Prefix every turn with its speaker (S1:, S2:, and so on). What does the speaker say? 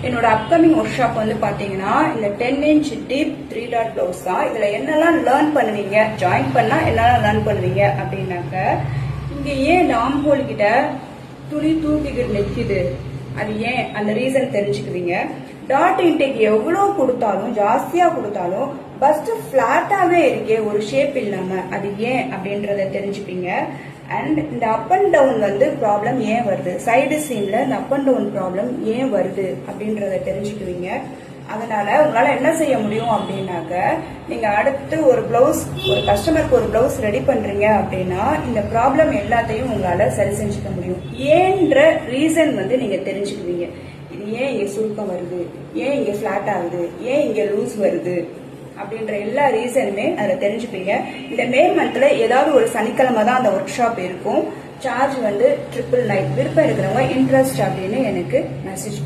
S1: என்னோட upcoming work shop வந்து பாத்தீங்கன்னா இந்த 10 inch டீப் 3 dot blouse தான். இதுல என்னெல்லாம் லேர்ன் பண்ணுவீங்க, ஜாயின் பண்ணா என்னெல்லாம் லேர்ன் பண்ணுவீங்க அப்படின்னாக்க, இங்க ஏன் இந்த ஆம் ஹோல் கிட்ட துணி தூக்கிக்கிட்டு நிக்குது, அது ஏன், அந்த ரீசன் தெரிஞ்சுக்குவீங்க. டாட் இன்டேக் எவ்வளவு கொடுத்தாலும், ஜாஸ்தியா கொடுத்தாலும் பஸ்ட் பிளாட்டாவே இருக்கே, ஒரு ஷேப் இல்லாம, அது ஏன் அப்படின்றத தெரிஞ்சுப்பீங்க. அண்ட் இந்த அப் அண்ட் டவுன் வந்து ப்ராப்ளம் ஏன் வருது, சைடு சீன்ல இந்த அப் அண்ட் டவுன் ப்ராப்ளம் ஏன் வருது அப்படின்றத தெரிஞ்சுக்குவீங்க. அதனால உங்களால என்ன செய்ய முடியும் அப்படின்னாக்க, நீங்க அடுத்து ஒரு பிளவுஸ், ஒரு கஸ்டமருக்கு ஒரு பிளவுஸ் ரெடி பண்றீங்க அப்படின்னா இந்த ப்ராப்ளம் எல்லாத்தையும் உங்களால சரி செஞ்சுக்க முடியும். ஏன்ற ரீசன் வந்து நீங்க தெரிஞ்சுக்குவீங்க. இது ஏன் இங்க சுருக்கம் வருது, ஏன் இங்க பிளாட் ஆகுது, ஏன் இங்க லூஸ் வருது அப்படின்ற எல்லா ரீசனுமே அதுல தெரிஞ்சுப்பீங்க. இந்த மே மந்த்ல ஏதாவது ஒரு சனிக்கிழமை தான் அந்த ஒர்க் ஷாப் இருக்கும். சார்ஜ் வந்து 999. விருப்பம் இருக்கிறவங்க இன்ட்ரெஸ்ட் அப்படின்னு எனக்கு மெசேஜ்